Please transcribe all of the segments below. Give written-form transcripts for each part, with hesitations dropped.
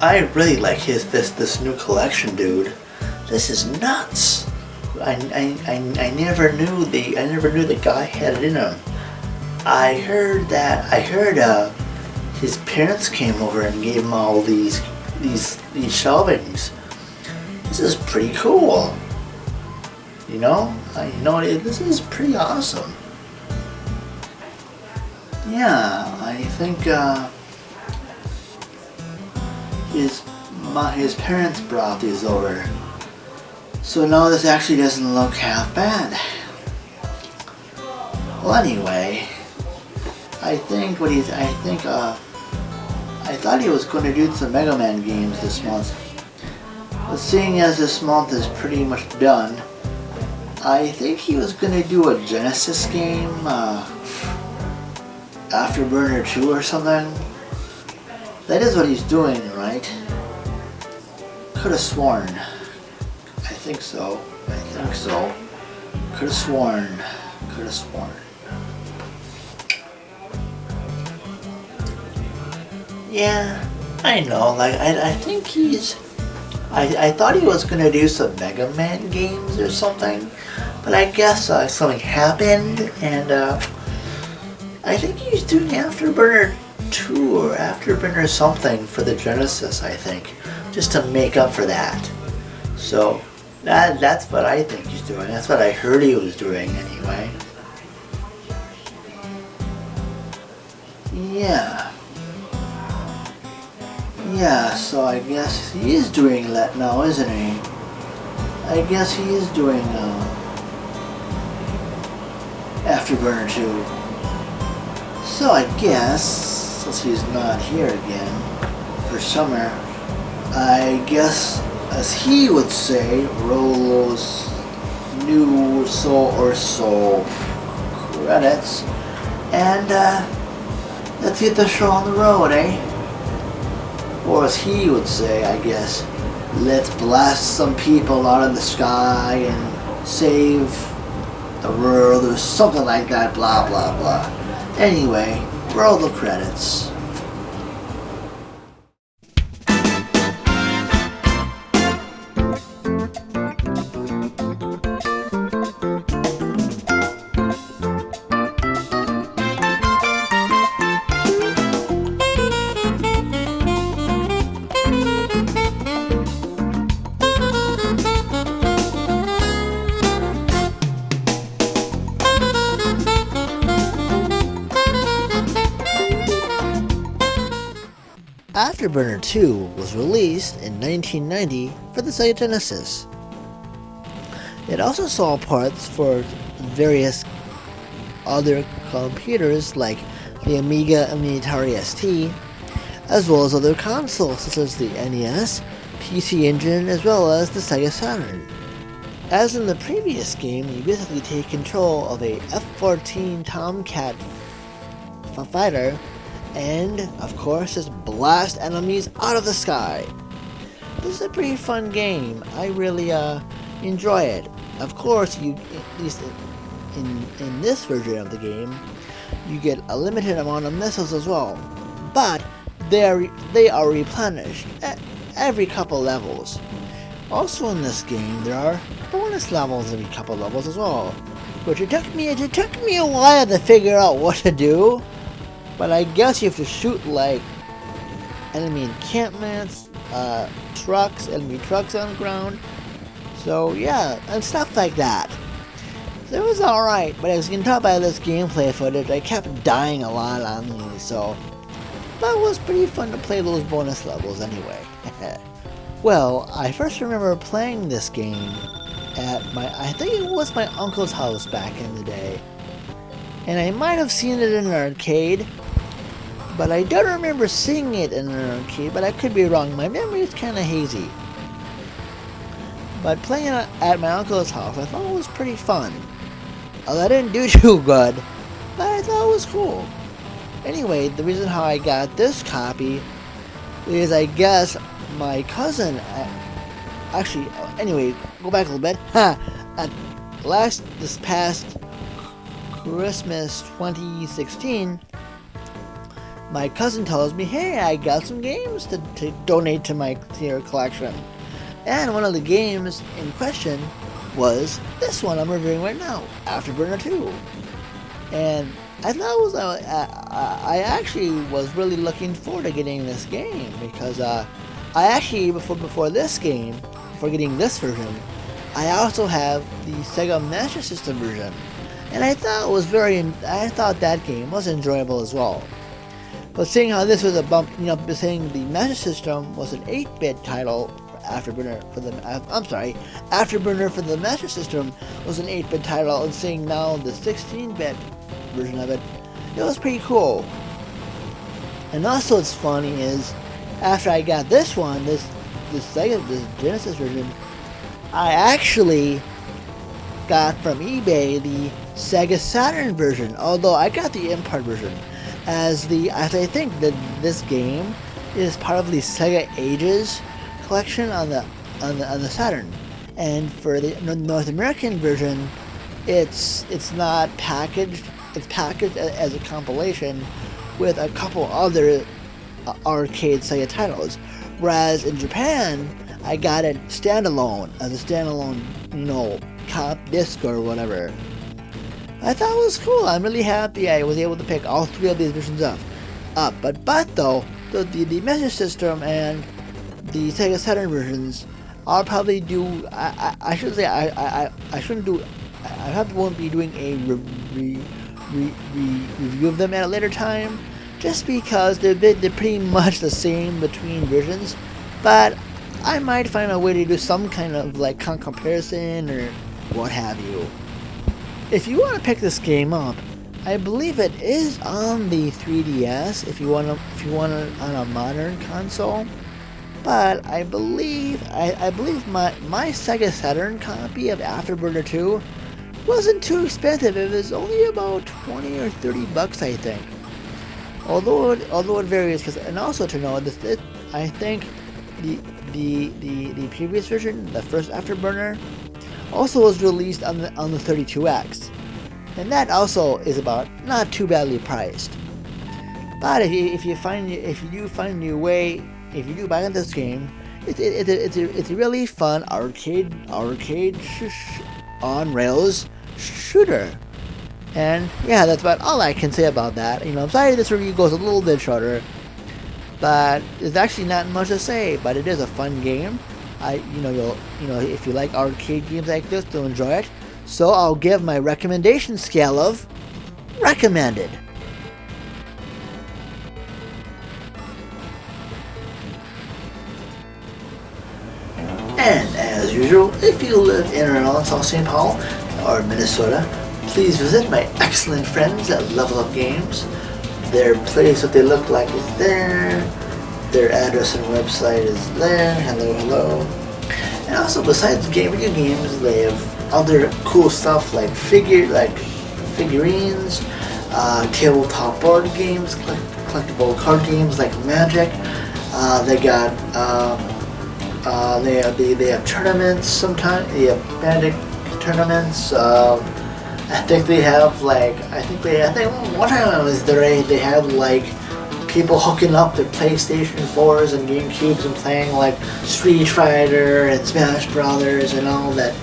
I really like this new collection, dude. This is nuts. I never knew the guy had it in him. I heard his parents came over and gave him all these shelvings. This is pretty cool. This is pretty awesome. Yeah, I think his parents brought these over. So no, this actually doesn't look half bad. Well, anyway, I thought he was going to do some Mega Man games this month. But seeing as this month is pretty much done, I think he was going to do a Genesis game, Afterburner 2 or something. That is what he's doing, right? Could have sworn. I think so. Could have sworn. Yeah, I know. I think he's. I thought he was gonna do some Mega Man games or something, but I guess something happened, and I think he's doing Afterburner 2 or Afterburner something for the Genesis. I think, just to make up for that. So that's what I think he's doing. That's what I heard he was doing anyway. Yeah, so I guess he is doing that now, isn't he? I guess he is doing Afterburner 2. So I guess, since he's not here again for summer, I guess, as he would say, roll those new so credits, and let's get the show on the road, eh? Or as he would say, I guess, let's blast some people out of the sky and save the world or something like that, blah blah blah. Anyway, roll the credits. Afterburner 2 was released in 1990 for the Sega Genesis. It also saw ports for various other computers like the Amiga and the Atari ST, as well as other consoles such as the NES, PC Engine, as well as the Sega Saturn. As in the previous game, you basically take control of a F-14 Tomcat fighter and, of course, just blast enemies out of the sky. This is a pretty fun game. I really enjoy it. Of course, at least in this version of the game, you get a limited amount of missiles as well, but they are replenished at every couple levels. Also in this game, there are bonus levels every couple levels as well, which it took me a while to figure out what to do. But I guess you have to shoot like enemy encampments, enemy trucks on the ground. So yeah, and stuff like that. So it was alright, but as you can tell by this gameplay footage, I kept dying a lot on these, so that was pretty fun to play those bonus levels anyway. Well, I first remember playing this game at I think it was my uncle's house back in the day. And I might have seen it in an arcade, but I don't remember seeing it in an arcade, but I could be wrong. My memory is kind of hazy. But playing it at my uncle's house, I thought it was pretty fun. I didn't do too good, but I thought it was cool. Anyway, the reason how I got this copy is I guess my cousin, anyway, go back a little bit. This past Christmas 2016, my cousin tells me, hey, I got some games to donate to your collection. And one of the games in question was this one I'm reviewing right now, Afterburner 2. And I thought it was, I actually was really looking forward to getting this game because I actually, before this game, before getting this version, I also have the Sega Master System version. And I thought that game was enjoyable as well. But seeing how this was a bump, saying the Master System was an 8-bit title, Afterburner for the Master System was an 8-bit title, and seeing now the 16-bit version of it, it was pretty cool. And also what's funny is, after I got this one, this Genesis version, I actually got from eBay the Sega Saturn version, although I got the import version, as I think that this game is part of the Sega Ages collection on the Saturn, and for the North American version, it's not packaged. It's packaged as a compilation with a couple other arcade Sega titles, whereas in Japan I got it standalone as a standalone, cop disc or whatever. I thought it was cool. I'm really happy I was able to pick all three of these versions up. But though the Master System and the Sega Saturn versions, I'll probably do. I should say I shouldn't do. I probably won't be doing a review of them at a later time, just because they're pretty much the same between versions. But I might find a way to do some kind of comparison or what have you. If you want to pick this game up, I believe it is on the 3DS. If you want it on a modern console, but I believe my Sega Saturn copy of Afterburner 2 wasn't too expensive. It was only about $20 or $30, I think. Although it varies, and also to know this, I think the previous version, the first Afterburner, also was released on the 32X, and that also is about not too badly priced. But if you do find your way, if you do buy this game, it's a really fun arcade on rails shooter. And yeah, that's about all I can say about that. I'm sorry this review goes a little bit shorter, but there's actually not much to say. But it is a fun game. If you like arcade games like this, you'll enjoy it. So I'll give my recommendation scale of recommended. And as usual, if you live in or around South St. Paul or Minnesota, please visit my excellent friends at Level Up Games. Their place, what they look like, is there. Their address and website is there. Hello. And also, besides video games, they have other cool stuff like figurines, tabletop board games, collectible card games like Magic. They have tournaments sometimes. They have Magic tournaments. I think they have I think one time I was there, they had people hooking up their PlayStation 4s and GameCubes and playing Street Fighter and Smash Brothers and all that.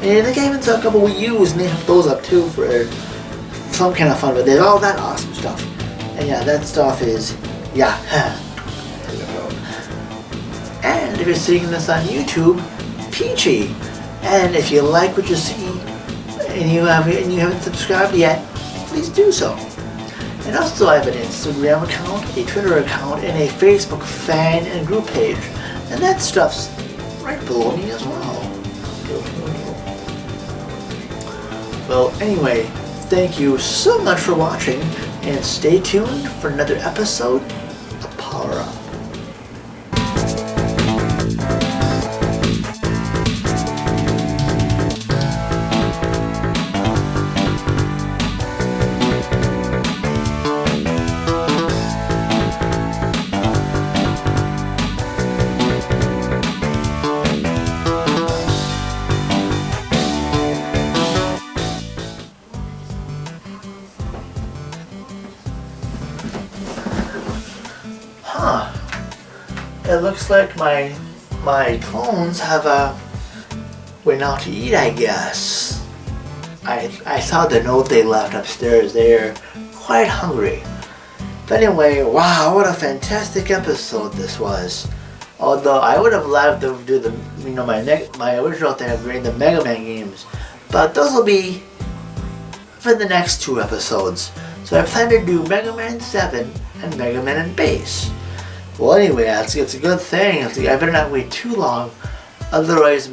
And they even took a couple Wii U's and they hooked those up too for some kind of fun. But they had all that awesome stuff. And yeah, that stuff is, And if you're seeing this on YouTube, peachy. And if you like what you see and you haven't subscribed yet, please do so. And also I have an Instagram account, a Twitter account, and a Facebook fan and group page. And that stuff's right below me as well. Well, anyway, thank you so much for watching, and stay tuned for another episode of Power Up. looks like my clones have went out to eat, I guess. I saw the note they left upstairs. They're quite hungry. But anyway, wow, what a fantastic episode this was. Although I would have loved to do the, my original thing of doing the Mega Man games, but those will be for the next 2 episodes. So I plan to do Mega Man 7 and Mega Man and Bass. Well, anyway, it's a good thing. I better not wait too long. Otherwise,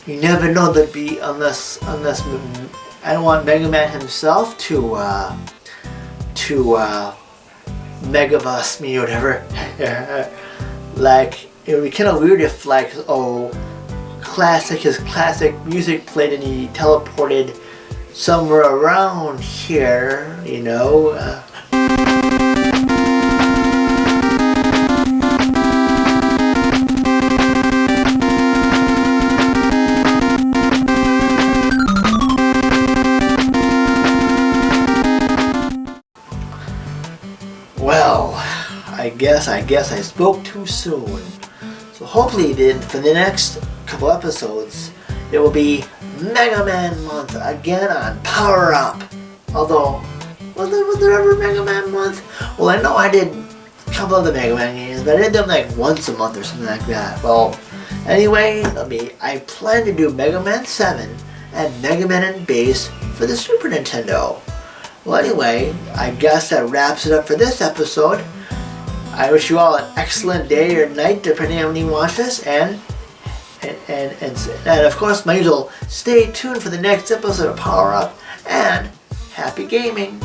you never know there'd be unless I don't want Mega Man himself to Megabus me or whatever. Like, it would be kind of weird if, like, his classic music played and he teleported somewhere around here, you know. Well, I guess I spoke too soon. So hopefully then for the next couple episodes, it will be Mega Man Month again on Power Up. Although, was there ever Mega Man Month? Well, I know I did a couple of the Mega Man games, but I did them like once a month or something like that. Well, anyway, I plan to do Mega Man 7 and Mega Man and Bass for the Super Nintendo. Well, anyway, I guess that wraps it up for this episode. I wish you all an excellent day or night, depending on when you watch this, and of course, my usual, stay tuned for the next episode of Power Up, and happy gaming!